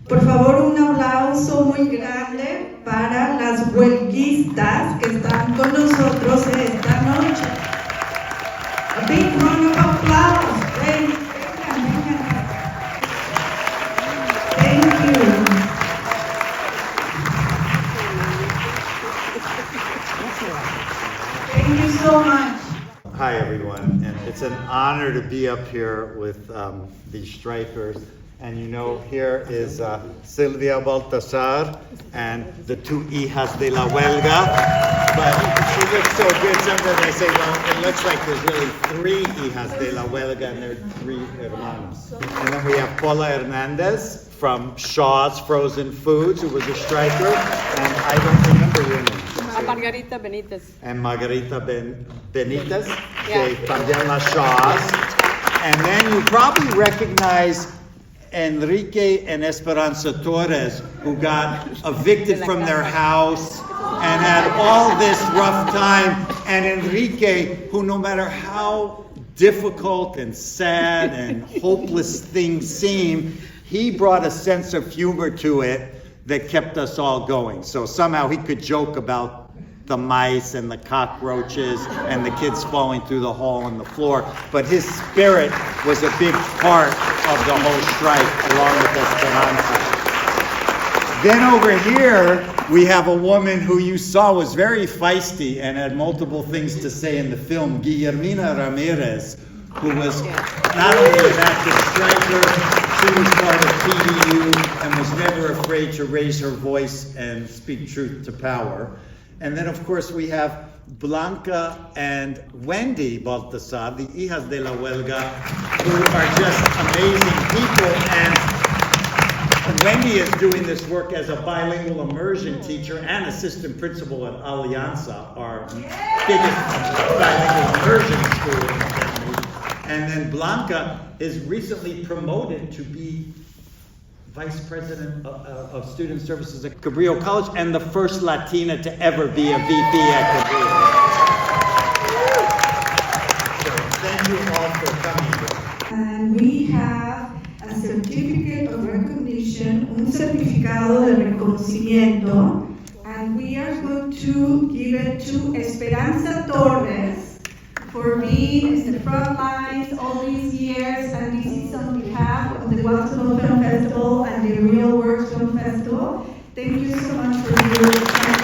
Por favor, un aplauso muy grande para las huelguistas que están con nosotros esta noche. A big round of applause. Vengan. Thank you. Thank you so much. Hi everyone, and it's an honor to be up here with these strikers. And you know, here is Sylvia Baltazar and the two hijas de la huelga. But she looks so good, sometimes I say, well, it looks like there's really three hijas de la huelga and they're three hermanos. And then we have Paula Hernandez from Shaw's Frozen Foods, who was a striker, and I don't remember your name. Margarita Benitez. And Margarita Benitez, they también las Shaw's. And then you probably recognize Enrique and Esperanza Torres, who got evicted from their house and had all this rough time. And Enrique, who no matter how difficult and sad and hopeless things seem, he brought a sense of humor to it that kept us all going. So somehow he could joke about the mice and the cockroaches and the kids falling through the hole in the floor. But his spirit was a big part of the whole strike, along with Esperanza. Then over here, we have a woman who you saw was very feisty and had multiple things to say in the film, Guillermina Ramirez, who was not only an active striker, she was part of PDU and was never afraid to raise her voice and speak truth to power. And then, of course, we have Blanca and Wendy Baltazar, the hijas de la huelga, who are just amazing people. And Wendy is doing this work as a bilingual immersion teacher and assistant principal at Alianza, our biggest bilingual immersion school in the country. And then Blanca is recently promoted to be Vice President of Student Services at Cabrillo College and the first Latina to ever be a VP at Cabrillo. So thank you all for coming. And we have a certificate of recognition, un certificado de reconocimiento, and we are going to give it to Esperanza Torres for being in the front lines all these years, and this is on behalf of the Watsonville Film Festival and the Real Works Film Festival. Thank you so much for your time.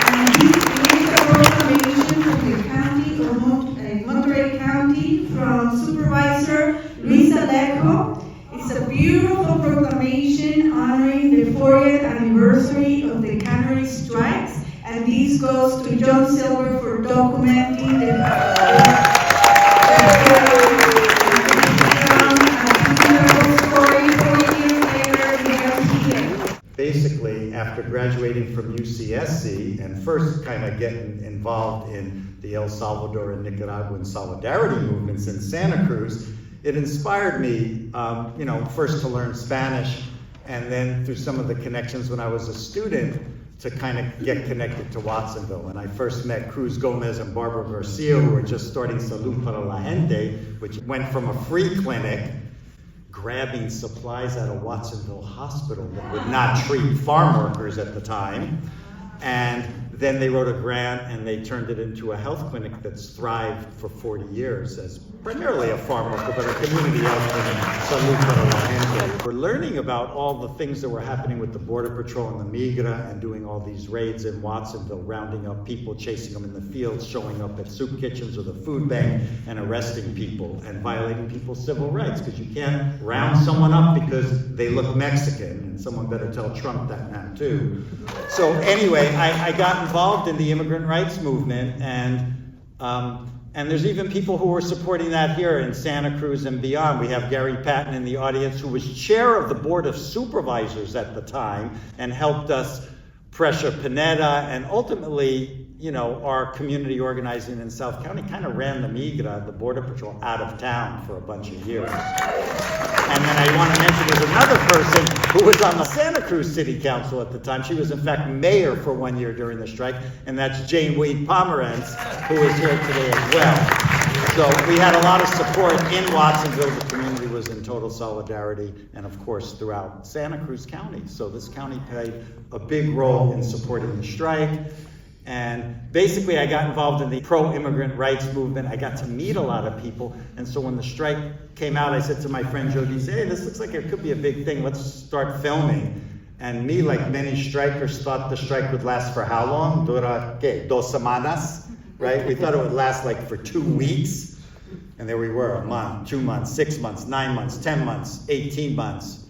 And this is a proclamation from the county of Monterey County from Supervisor Luis Alejo. It's a beautiful proclamation honoring the 40th anniversary of the cannery strikes. And this goes to Jon Silver for documenting the story 40 years later here. Basically, after graduating from UCSC and first kind of getting involved in the El Salvador and Nicaraguan solidarity movements in Santa Cruz, it inspired me, first to learn Spanish, and then through some of the connections when I was a student, to kind of get connected to Watsonville. And I first met Cruz Gomez and Barbara Garcia, who were just starting Salud para la Gente, which went from a free clinic, grabbing supplies at a Watsonville hospital that would not treat farm workers at the time. And then they wrote a grant and they turned it into a health clinic that's thrived for 40 years as primarily a farm worker, but a community health clinic, Salud para la Gente. We're learning about all the things that were happening with the Border Patrol and the Migra and doing all these raids in Watsonville, rounding up people, chasing them in the fields, showing up at soup kitchens or the food bank and arresting people and violating people's civil rights, because you can't round someone up because they look Mexican, and someone better tell Trump that now too. So anyway, I got involved in the immigrant rights movement, and there's even people who are supporting that here in Santa Cruz and beyond. We have Gary Patton in the audience, who was chair of the Board of Supervisors at the time and helped us pressure Pineda, and ultimately, our community organizing in South County kind of ran the Migra, the Border Patrol, out of town for a bunch of years. And then I want to mention there's another person who was on the Santa Cruz City Council at the time. She was in fact mayor for 1 year during the strike, and that's Jane Weed Pomerantz, who is here today as well. So we had a lot of support in Watsonville. The community was was in total solidarity, and of course throughout Santa Cruz County. So this county played a big role in supporting the strike. And basically I got involved in the pro-immigrant rights movement. I got to meet a lot of people. And so when the strike came out, I said to my friend Jody, hey, this looks like it could be a big thing. Let's start filming. And me, like many strikers, thought the strike would last for how long? Dura, ¿qué? 2 semanas, right? We thought it would last like for 2 weeks. And there we were, a month, 2 months, 6 months, 9 months, 10 months, 18 months.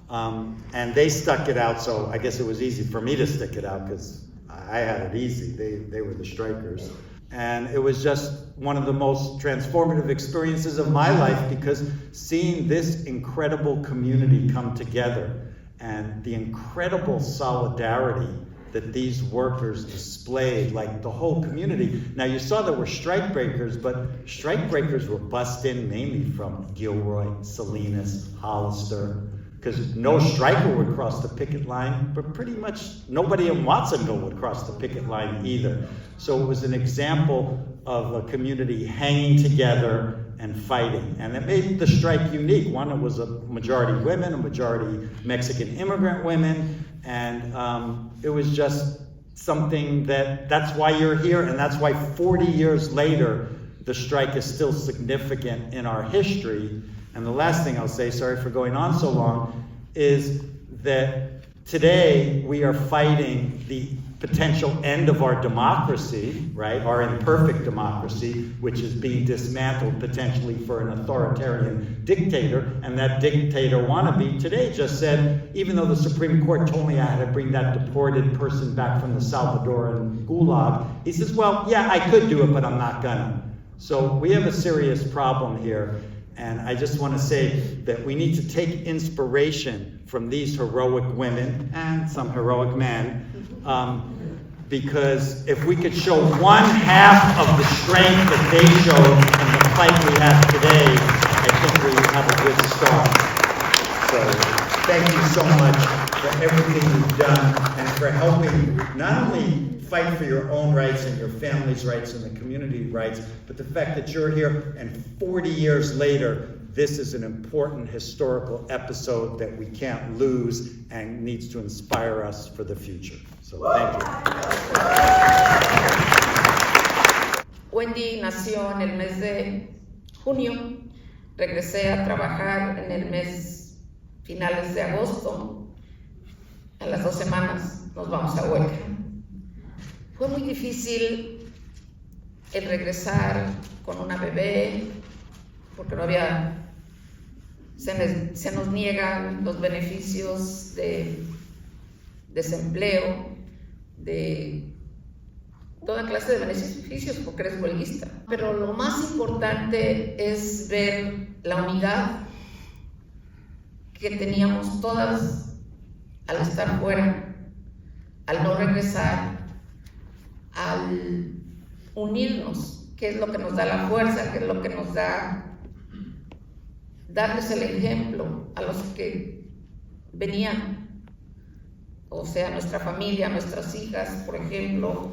And they stuck it out, so I guess it was easy for me to stick it out because I had it easy. They were the strikers. And it was just one of the most transformative experiences of my life, because seeing this incredible community come together and the incredible solidarity that these workers displayed, like the whole community. Now you saw there were strike breakers, but strike breakers were bussed in mainly from Gilroy, Salinas, Hollister, because no striker would cross the picket line, but pretty much nobody in Watsonville would cross the picket line either. So it was an example of a community hanging together and fighting. And it made the strike unique. One, it was a majority women, a majority Mexican immigrant women, and it was just something that's why you're here, and that's why 40 years later, the strike is still significant in our history. And the last thing I'll say, sorry for going on so long, is that today we are fighting the potential end of our democracy, right? Our imperfect democracy, which is being dismantled potentially for an authoritarian dictator. And that dictator wannabe today just said, even though the Supreme Court told me I had to bring that deported person back from the Salvadoran gulag, he says, well, yeah, I could do it, but I'm not gonna. So we have a serious problem here. And I just want to say that we need to take inspiration from these heroic women and some heroic men, because if we could show 1/2 of the strength that they showed in the fight we have today, I think we have a good start. So thank you so much for everything you've done and for helping not only fight for your own rights and your family's rights and the community rights, but the fact that you're here and 40 years later, this is an important historical episode that we can't lose and needs to inspire us for the future. So thank you. Wendy nació en el mes de junio, regresé a trabajar en el mes finales de agosto, a las 2 semanas nos vamos a huelga. Fue muy difícil el regresar con una bebé, porque no había, se nos niegan los beneficios de desempleo, de toda clase de beneficios porque eres huelguista. Pero lo más importante es ver la unidad que teníamos todas al estar fuera, al no regresar, al unirnos, que es lo que nos da la fuerza, que es lo que nos da darles el ejemplo a los que venían, o sea, nuestra familia, nuestras hijas, por ejemplo,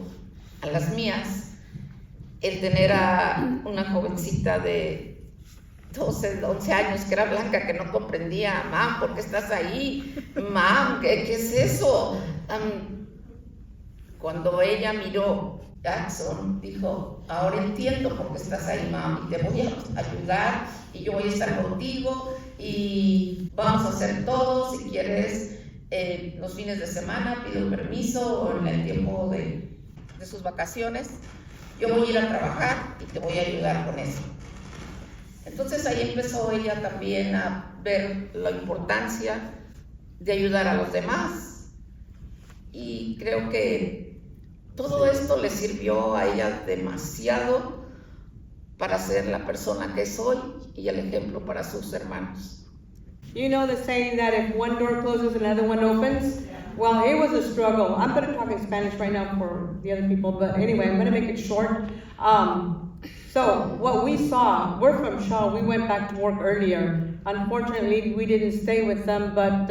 a las mías, el tener a una jovencita de 12, 11 años que era Blanca, que no comprendía, mam, ¿por qué estás ahí? Mam, ¿qué es eso? Cuando ella miró Jackson, dijo, ahora entiendo por qué estás ahí, mam, y te voy a ayudar, y yo voy a estar contigo, y vamos a hacer todo, si quieres, los fines de semana, pido permiso, o en el tiempo de sus vacaciones, yo voy a ir a trabajar y te voy a ayudar con eso. Entonces ahí empezó ella también a ver la importancia de ayudar a los demás, y creo que todo esto le sirvió a ella demasiado para ser la persona que es hoy y el ejemplo para sus hermanos. You know the saying that if one door closes, another one opens? Well, it was a struggle. I'm going to talk in Spanish right now for the other people, but anyway, I'm going to make it short. So what we saw, we're from Shaw, we went back to work earlier. Unfortunately, we didn't stay with them, but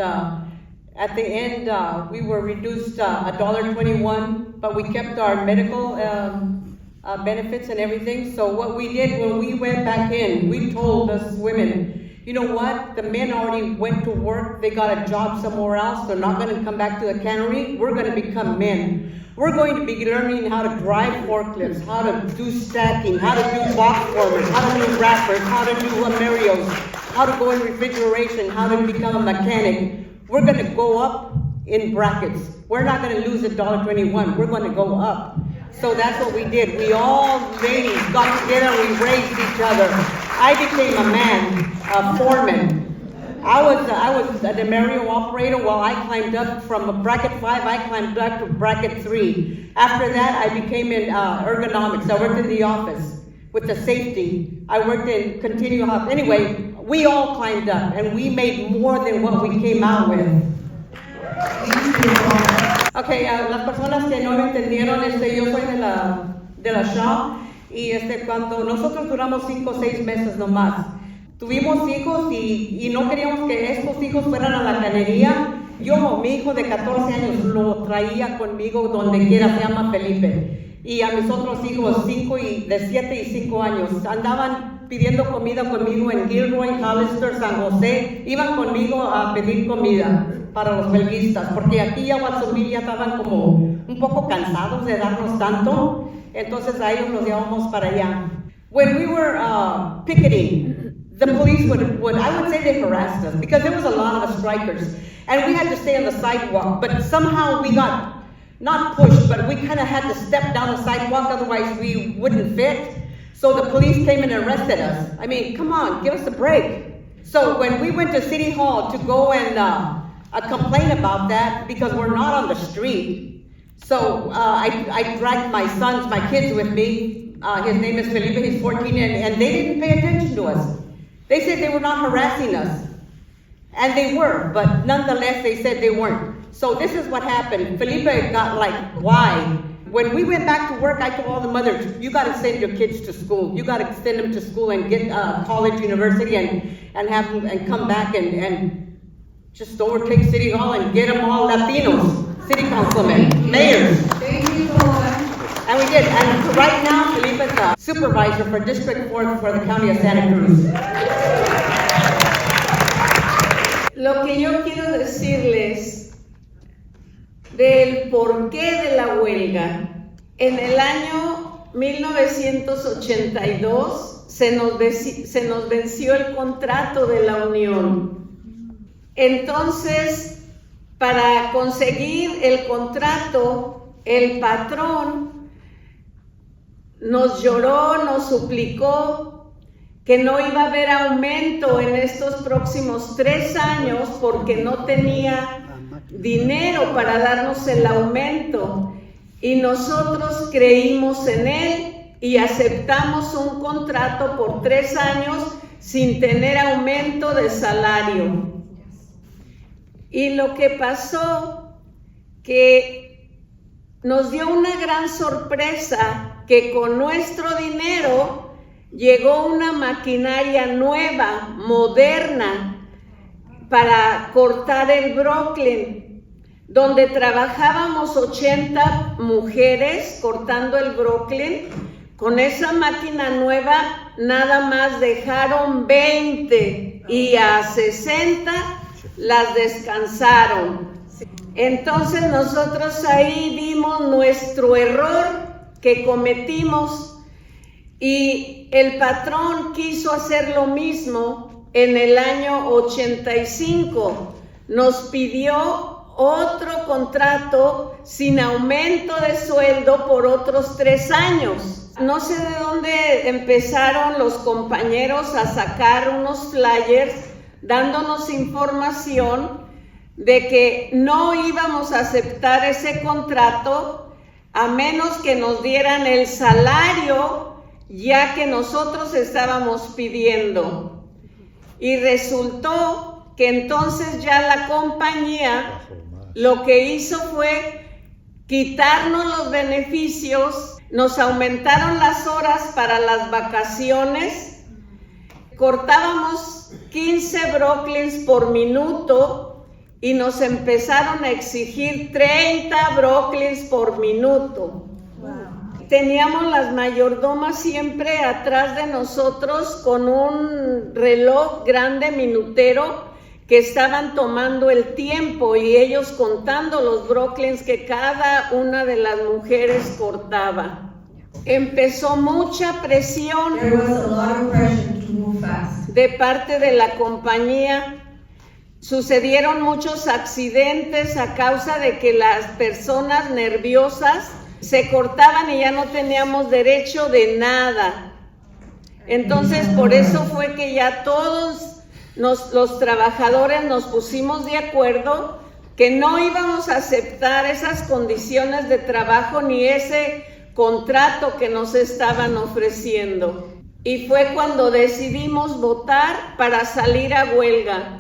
at the end, we were reduced $1.21, but we kept our medical benefits and everything. So what we did when we went back in, we told us women, you know what, the men already went to work, they got a job somewhere else, they're not gonna come back to the cannery, we're gonna become men. We're going to be learning how to drive forklifts, how to do stacking, how to do box formers, how to do wrappers, how to do Marios, how to go in refrigeration, how to become a mechanic. We're gonna go up in brackets. We're not gonna lose $1.21, we're gonna go up. So that's what we did. We all ladies got together, we raised each other. I became a man, a foreman. I was a Mario operator while I climbed up from bracket 5, I climbed up to bracket 3. After that, I became in ergonomics. I worked in the office with the safety. I worked in continual health. Anyway, we all climbed up and we made more than what we came out with. Okay, las personas que no me entendieron, yo soy de la shop y cuando nosotros duramos 5 o 6 meses nomás. Tuvimos hijos y no queríamos que estos hijos fueran a la cannería. Yo, mi hijo de 14 años, lo traía conmigo donde quiera, se llama Felipe. Y a mis otros hijos, de 7 y 5 años, andaban pidiendo comida conmigo en Gilroy, Hollister, San José. Iban conmigo a pedir comida para los huelguistas, porque aquí a Watsonville ya estaban como un poco cansados de darnos tanto. Entonces a ellos los llevamos para allá. When we were picketing, the police I would say they harassed us because there was a lot of strikers and we had to stay on the sidewalk, but somehow we got, not pushed, but we kind of had to step down the sidewalk, otherwise we wouldn't fit. So the police came and arrested us. I mean, come on, give us a break. So when we went to City Hall to go and complain about that, because we're not on the street, so I dragged my kids with me. His name is Felipe, he's 14, and they didn't pay attention to us. They said they were not harassing us. And they were, but nonetheless, they said they weren't. So this is what happened. Felipe got like, why? When we went back to work, I told all the mothers, you gotta send your kids to school. You gotta send them to school and get college, university, and have them and come back and just overtake City Hall and get them all Latinos, city councilmen, mayors. Thank you, Paula. And we did. And right now, Felipe is the supervisor for District 4 for the County of Santa Cruz. Lo que yo quiero decirles del porqué de la huelga. En el año 1982 se nos venció el contrato de la Unión. Entonces, para conseguir el contrato, el patrón nos lloró, nos suplicó que no iba a haber aumento en estos próximos 3 años porque no tenía dinero para darnos el aumento. Y nosotros creímos en él y aceptamos un contrato por 3 años sin tener aumento de salario. Y lo que pasó, que nos dio una gran sorpresa, que con nuestro dinero llegó una maquinaria nueva, moderna, para cortar el brócoli, donde trabajábamos 80 mujeres cortando el brócoli. Con esa máquina nueva nada más dejaron 20 y a 60 las descansaron. Entonces nosotros ahí vimos nuestro error que cometimos y el patrón quiso hacer lo mismo en el año 85. Nos pidió otro contrato sin aumento de sueldo por otros 3 años. No sé de dónde empezaron los compañeros a sacar unos flyers dándonos información de que no íbamos a aceptar ese contrato a menos que nos dieran el salario ya que nosotros estábamos pidiendo. Y resultó que entonces ya la compañía lo que hizo fue quitarnos los beneficios, nos aumentaron las horas para las vacaciones, cortábamos 15 brócolis por minuto y nos empezaron a exigir 30 brócolis por minuto. Teníamos las mayordomas siempre atrás de nosotros con un reloj grande minutero que estaban tomando el tiempo y ellos contando los brooklins que cada una de las mujeres cortaba. Empezó mucha presión There was a lot of pressure to move fast. de parte de la compañía. Sucedieron muchos accidentes a causa de que las personas nerviosas se cortaban y ya no teníamos derecho de nada. Entonces, por eso fue que ya todos los trabajadores nos pusimos de acuerdo que no íbamos a aceptar esas condiciones de trabajo ni ese contrato que nos estaban ofreciendo. Y fue cuando decidimos votar para salir a huelga.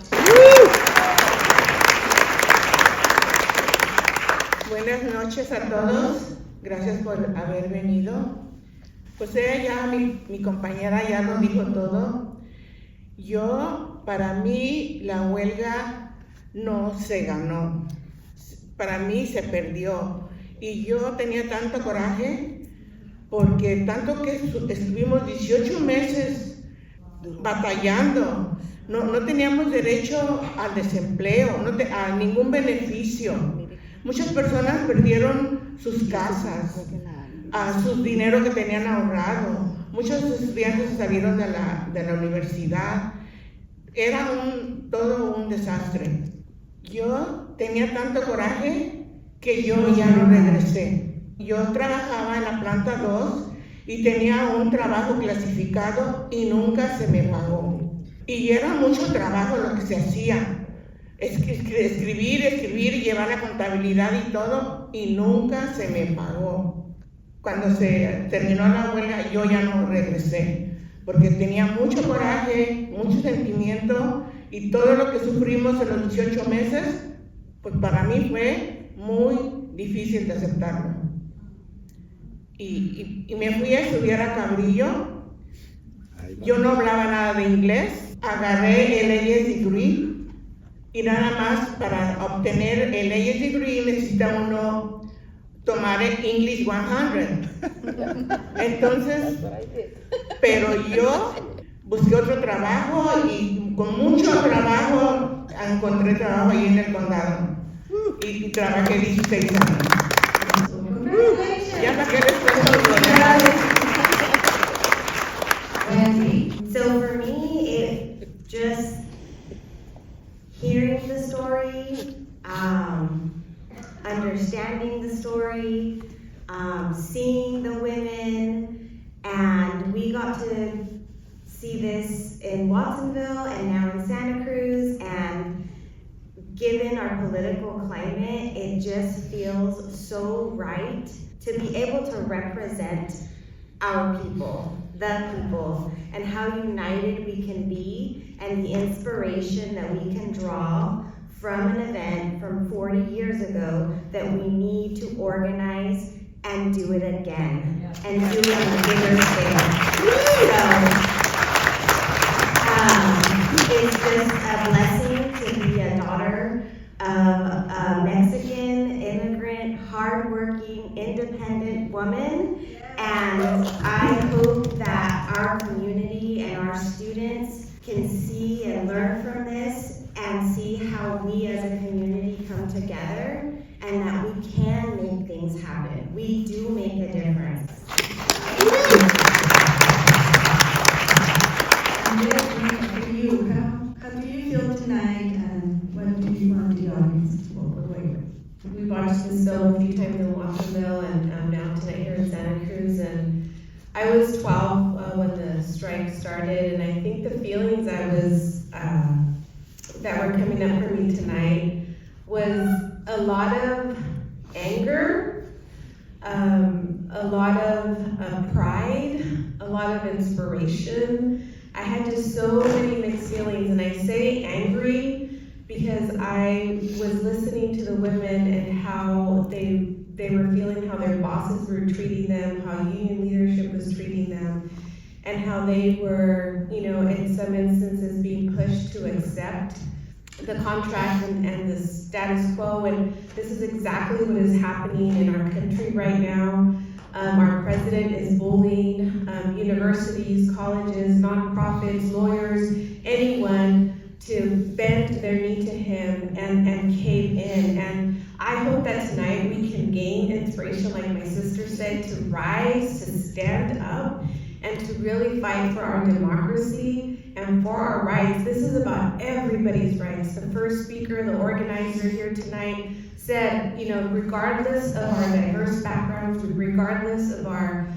Buenas noches a todos, gracias por haber venido. Pues ella ya, mi compañera ya lo dijo todo. Para mí la huelga no se ganó, para mí se perdió. Y yo tenía tanto coraje porque tanto que estuvimos 18 meses batallando, no teníamos derecho al desempleo, a ningún beneficio. Muchas personas perdieron sus casas, sus dinero que tenían ahorrado. Muchos estudiantes salieron de la universidad. Era todo un desastre. Yo tenía tanto coraje que yo ya no regresé. Yo trabajaba en la planta 2 y tenía un trabajo clasificado y nunca se me pagó. Y era mucho trabajo lo que se hacía. Escribir, llevar la contabilidad y todo, y nunca se me pagó. Cuando se terminó la huelga, yo ya no regresé, porque tenía mucho coraje, mucho sentimiento, y todo lo que sufrimos en los 18 meses, pues para mí fue muy difícil de aceptarlo. Y me fui a estudiar a Cabrillo. Yo no hablaba nada de inglés, agarré el AS Degree, y nada más para obtener el AS Degree necesita uno tomar el English 100. Entonces, pero yo busqué otro trabajo y con mucho trabajo encontré trabajo ahí en el condado y trabajé 16 años. Ya saqué el esfuerzo. Wendy. So for me, just hearing the story, understanding the story, seeing the women, and we got to see this in Watsonville and now in Santa Cruz, and given our political climate, it just feels so right to be able to represent our people, the people, and how united we can be, and the inspiration that we can draw from an event from 40 years ago that we need to organize and do it again, and do it on a bigger scale. So, it's just a blessing to be a daughter of a Mexican immigrant, hardworking, independent woman, and I hope that our community and our students can see and learn from this and see how we as a community come together and that we can make things happen. We do make a difference. How do you feel tonight, and what do you want the audience to walk away with? We watched this film a few times in Watsonville and now tonight here in Santa Cruz, and I was 12 when the strike started, and I think the feelings that were coming up for me tonight was a lot of anger, a lot of pride, a lot of inspiration. I had just so many mixed feelings, and I say angry because I was listening to the women and how they were feeling how their bosses were treating them, how union leadership was treating them, and how they were, in some instances being pushed to accept the contract and the status quo. And this is exactly what is happening in our country right now. Our president is bullying universities, colleges, nonprofits, lawyers, anyone to bend their knee to him and cave in. And I hope that tonight we can gain inspiration, like my sister said, to rise, to stand up, and to really fight for our democracy and for our rights. This is about everybody's rights. The first speaker, the organizer here tonight, said, you know, regardless of our diverse backgrounds, regardless of our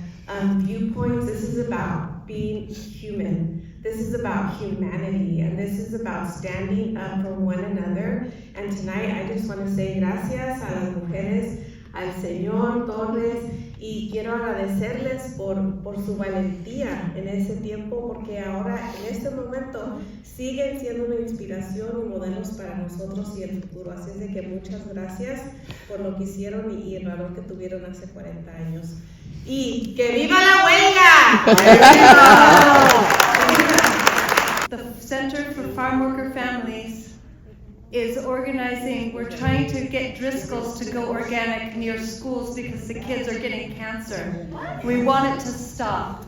viewpoints, this is about being human. This is about humanity, and this is about standing up for one another. And tonight, I just want to say gracias a las mujeres, al señor Torres, y quiero agradecerles por su valentía en ese tiempo, porque ahora, en este momento, siguen siendo una inspiración y modelos para nosotros y el futuro. Así es de que muchas gracias por lo que hicieron y el valor que tuvieron hace 40 años. ¡Y que viva la huelga! The Center for Farm Worker Families is organizing, we're trying to get Driscoll's to go organic near schools because the kids are getting cancer. We want it to stop.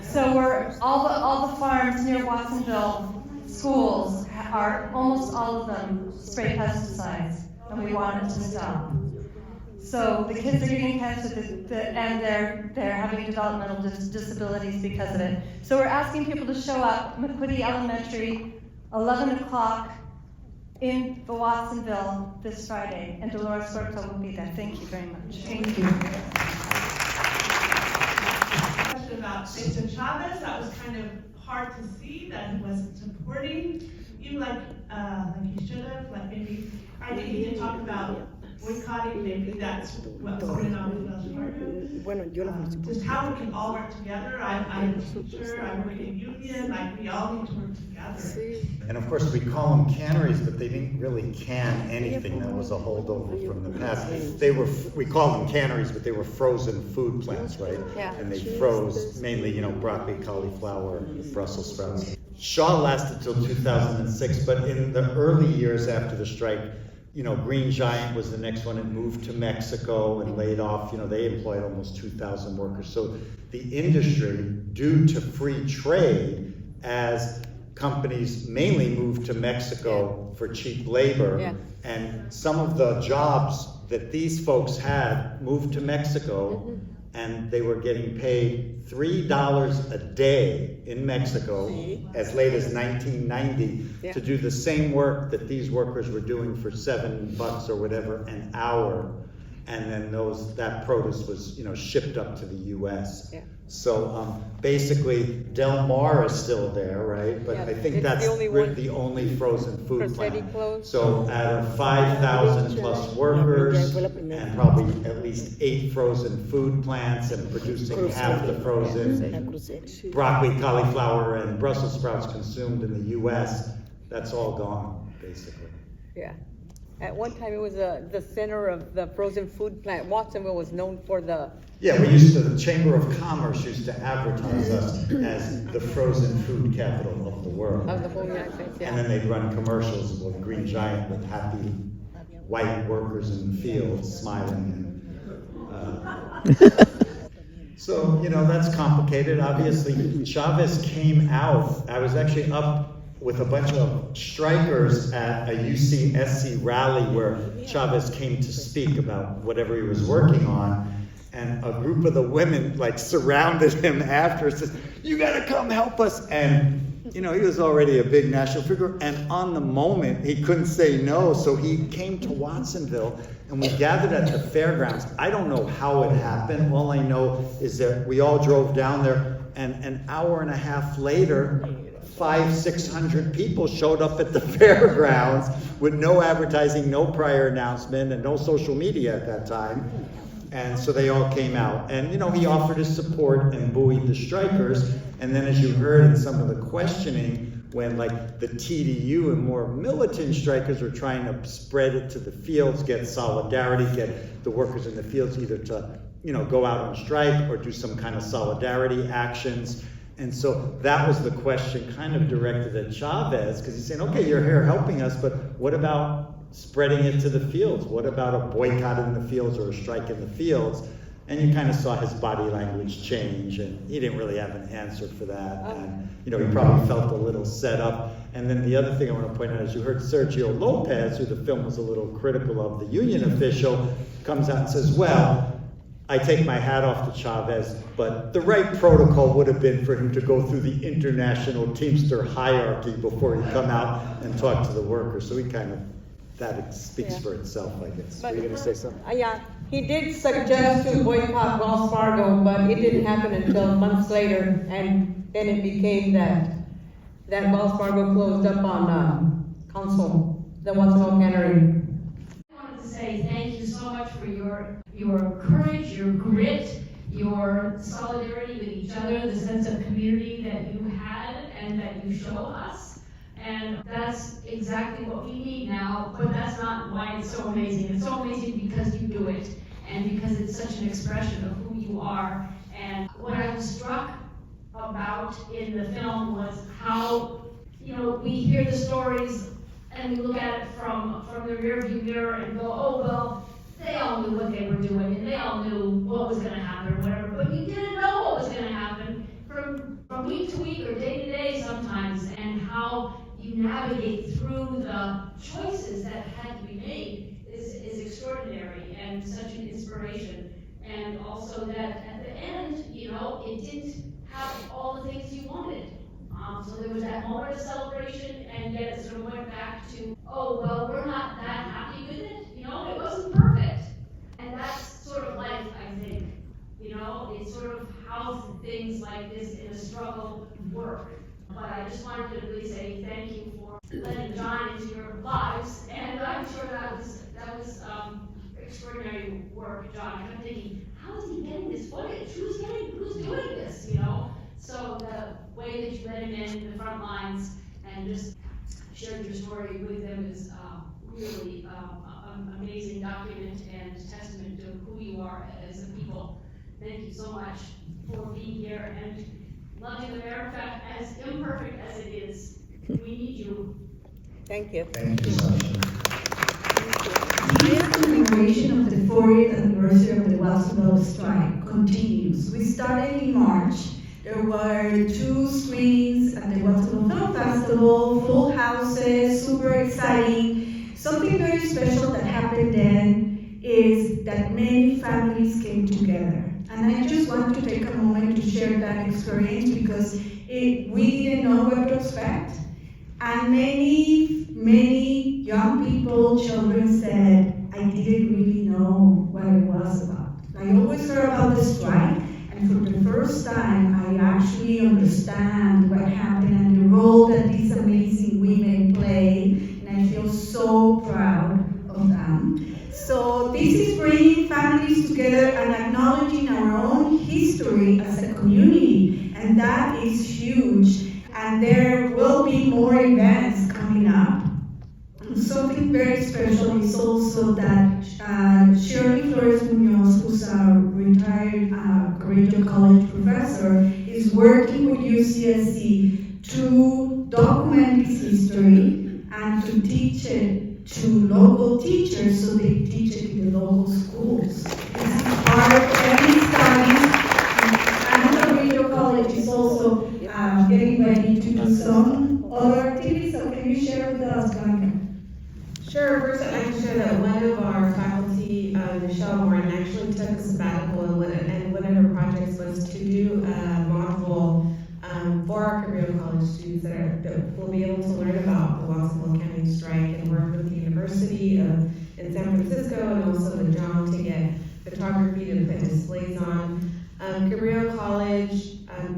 So all the farms near Watsonville schools are, almost all of them, spray pesticides, and we want it to stop. So the kids are getting cancer and they're having developmental disabilities because of it. So we're asking people to show up, McQuitty Elementary, 11 o'clock in Watsonville this Friday, and Dolores Huerta will be there. Thank you very much. Thank you. Question about Victor Chavez, that was kind of hard to see that he wasn't supporting you like he should have. Like maybe I think he did talk about boycotting, maybe that's what's going on with Wells Fargo. Just how we can all work together. I'm sure I work in a union, like we all need to work together. And of course, we call them canneries, but they didn't really can anything that was a holdover from the past. We call them canneries, but they were frozen food plants, right? Yeah. And they froze mainly, you know, broccoli, cauliflower, Brussels sprouts. Shaw lasted till 2006, but in the early years after the strike, you know, Green Giant was the next one. It moved to Mexico and laid off, you know, they employed almost 2,000 workers. So the industry, due to free trade, as companies mainly moved to Mexico for cheap labor, and some of the jobs that these folks had moved to Mexico, and they were getting paid $3 a day in Mexico as late as 1990 to do the same work that these workers were doing for $7 or whatever an hour, and then that produce was, you know, shipped up to the U.S. So basically, Del Mar is still there, right? But I think that's the only frozen food plant. So out of 5,000 plus workers and probably at least 8 frozen food plants and producing half the frozen broccoli, cauliflower, and Brussels sprouts consumed in the U.S., that's all gone, basically. Yeah. At one time, it was the center of the frozen food plant. Watsonville was known for the... Yeah, the Chamber of Commerce used to advertise us as the frozen food capital of the world. Of the whole United States, yeah. And then they'd run commercials with Green Giant with happy white workers in the fields smiling. So, you know, that's complicated. Obviously, Chavez came out. I was actually up with a bunch of strikers at a UCSC rally where Chavez came to speak about whatever he was working on, and a group of the women like surrounded him after, says, "You gotta come help us." And you know, he was already a big national figure, and on the moment he couldn't say no, so he came to Watsonville and we gathered at the fairgrounds. I don't know how it happened. All I know is that we all drove down there, and an hour and a half later, 500-600 people showed up at the fairgrounds with no advertising, no prior announcement, and no social media at that time. And so they all came out. And, you know, he offered his support and buoyed the strikers. And then as you heard in some of the questioning, when like the TDU and more militant strikers were trying to spread it to the fields, get solidarity, get the workers in the fields either to, you know, go out on strike or do some kind of solidarity actions. And so that was the question kind of directed at Chavez, because he's saying, okay, you're here helping us, but what about spreading it to the fields? What about a boycott in the fields or a strike in the fields? And you kind of saw his body language change, and he didn't really have an answer for that. And, you know, he probably felt a little set up. And then the other thing I want to point out is you heard Sergio Lopez, who the film was a little critical of, the union official, comes out and says, well, I take my hat off to Chavez, but the right protocol would have been for him to go through the international Teamster hierarchy before he come out and talk to the workers. So he kind of, that speaks for itself, I guess. Were you going to say something? Yeah, he did suggest to boycott Wells Fargo, but it didn't happen until months later, and then it became that Wells Fargo closed up on Consul, the Watsonville cannery. I wanted to say thank you so much for your courage, your grit, your solidarity with each other, the sense of community that you had and that you show us. And that's exactly what we need now, but that's not why it's so amazing. It's so amazing because you do it, and because it's such an expression of who you are. And what I was struck about in the film was how, you know, we hear the stories and we look at it from the rearview mirror and go, oh, well, they all knew what they were doing, and they all knew what was gonna happen or whatever, but you didn't know what was gonna happen from week to week or day to day sometimes, and how you navigate through the choices that had to be made is extraordinary and such an inspiration. And also that at the end, you know, it didn't have all the things you wanted. So there was that moment of celebration, and yet it sort of went back to, oh, well, we're not that happy with it. You know, it wasn't perfect. And that's sort of life, I think. You know, it's sort of how things like this in a struggle work. But I just wanted to really say thank you for letting Jon into your lives, and I'm sure that was extraordinary work, Jon. I'm thinking, how is he getting this footage? Who's doing this? You know. So the way that you let him in the front lines and just shared your story with them is really an amazing document and testament to who you are as a people. Thank you so much for being here and loving America, as imperfect as it is. We need you. Thank you. Thank you so much. This commemoration of the 40th anniversary of the Watsonville strike continues. We started in March. There were 2 screenings at the Watsonville Film Festival, full houses, super exciting. Something very special that happened then is that many families came together. And I just want to take a moment to share that experience because we didn't know what to expect. And many young people, children said, I didn't really know what it was about. I always heard about the strike, and for the first time, I actually understand what happened and the role that these amazing women play, and I feel so proud of them. So this is bringing families together and acknowledging our own history as a community, and that is huge. And there will be more events coming up. Something very special is also that Shirley Flores Munoz, who's a retired Carrillo College professor, is working with UCSC to document this history and to teach it to local teachers so they teach it in the local schools. This is part of any studies, and Carrillo College is also getting ready to do some other activities. So can you share with us, Blanca? Sure. First, I'd like to share that one of our faculty, Michelle Warren, actually took a sabbatical, and one of her projects was to do a module for our Comida College students that will be able to learn about the Watsonville County strike and work with the University in San Francisco and also the John to get photography to put displays on. Cabrillo College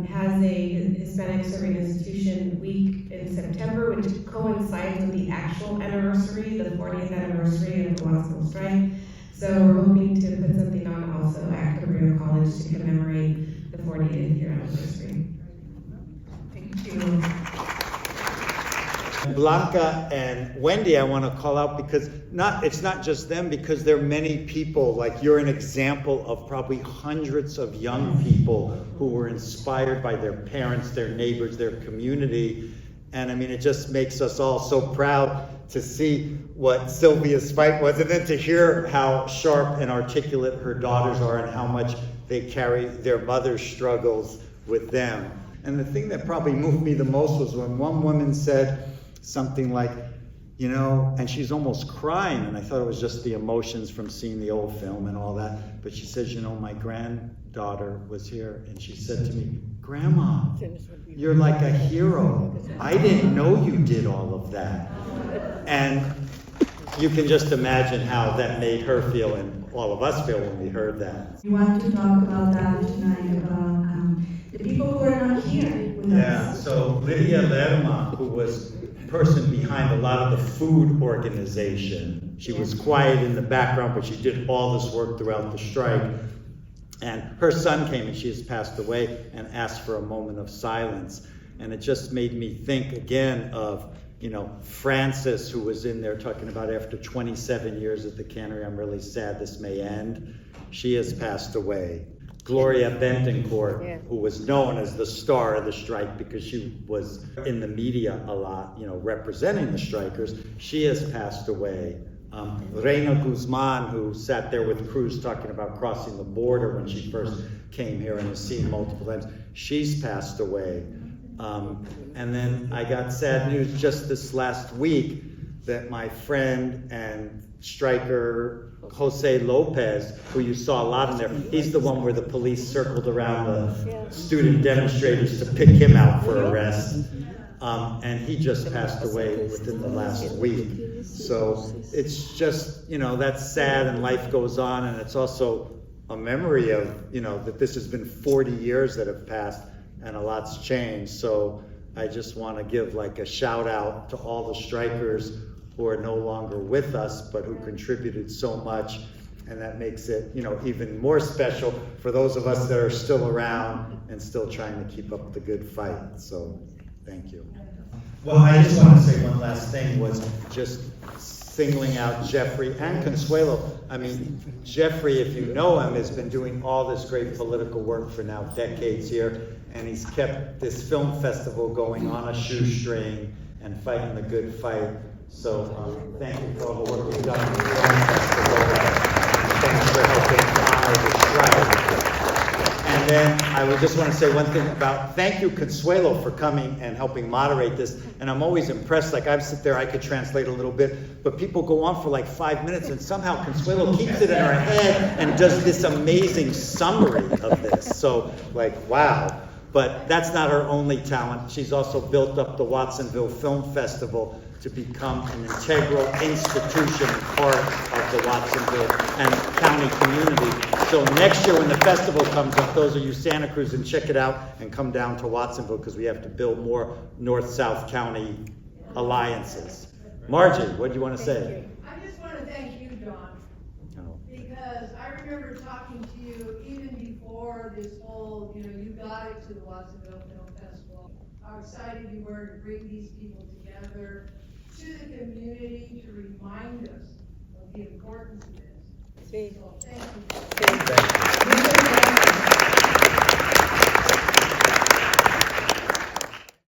has a Hispanic Serving Institution Week in September, which coincides with the actual anniversary, the 40th anniversary of the Watsonville strike. So we're hoping to put something on also at Cabrillo College to commemorate the 40th year anniversary. Thank you. Blanca and Wendy, I want to call out because it's not just them, because there are many people, like you're an example of probably hundreds of young people who were inspired by their parents, their neighbors, their community. And I mean, it just makes us all so proud to see what Sylvia's fight was, and then to hear how sharp and articulate her daughters are and how much they carry their mother's struggles with them. And the thing that probably moved me the most was when one woman said something like, you know, and she's almost crying, and I thought it was just the emotions from seeing the old film and all that, but she says, you know, my granddaughter was here, and she said to me, Grandma, you're like a hero. I didn't know you did all of that. And you can just imagine how that made her feel and all of us feel when we heard that. We want to talk about that tonight, about the people who are not here with us. So Lydia Lerma, who was the person behind a lot of the food organization, she was quiet in the background, but she did all this work throughout the strike. And her son came, and she has passed away, and asked for a moment of silence. And it just made me think again of, you know, Frances, who was in there talking about after 27 years at the cannery, I'm really sad this may end. She has passed away. Gloria Bentoncourt, who was known as the star of the strike because she was in the media a lot, you know, representing the strikers, she has passed away. Reina Guzman, who sat there with Cruz talking about crossing the border when she first came here and has seen multiple times, she's passed away. And then I got sad news just this last week that my friend and striker Jose Lopez, who you saw a lot in there, he's the one where the police circled around the student demonstrators to pick him out for arrest. And he just passed away within the last week. So it's just, you know, that's sad, and life goes on, and it's also a memory of, you know, that this has been 40 years that have passed and a lot's changed. So I just want to give like a shout out to all the strikers who are no longer with us, but who contributed so much. And that makes it, you know, even more special for those of us that are still around and still trying to keep up the good fight. So thank you. Well, I just want to say one last thing, was just singling out Jeffrey and Consuelo. I mean, Jeffrey, if you know him, has been doing all this great political work for now decades here, and he's kept this film festival going on a shoestring and fighting the good fight. So thank you for all the work you've done in the film festival. Thanks for helping honor the strike. And then I would just want to say one thing about, thank you, Consuelo, for coming and helping moderate this. And I'm always impressed, like I sit there, I could translate a little bit, but people go on for like 5 minutes, and somehow Consuelo keeps it in her head and does this amazing summary of this. So, like, wow. But that's not her only talent. She's also built up the Watsonville Film Festival to become an integral institution and part of the Watsonville and county community. So next year when the festival comes up, those of you Santa Cruz, and check it out and come down to Watsonville, because we have to build more North-South County alliances. Margie, what do you want to say? I just want to thank you, John, because I remember talking to you even before this whole, you know, you got it to the Watsonville Film Festival, how excited you were to bring these people together to the community to remind us of the importance of this. So thank you.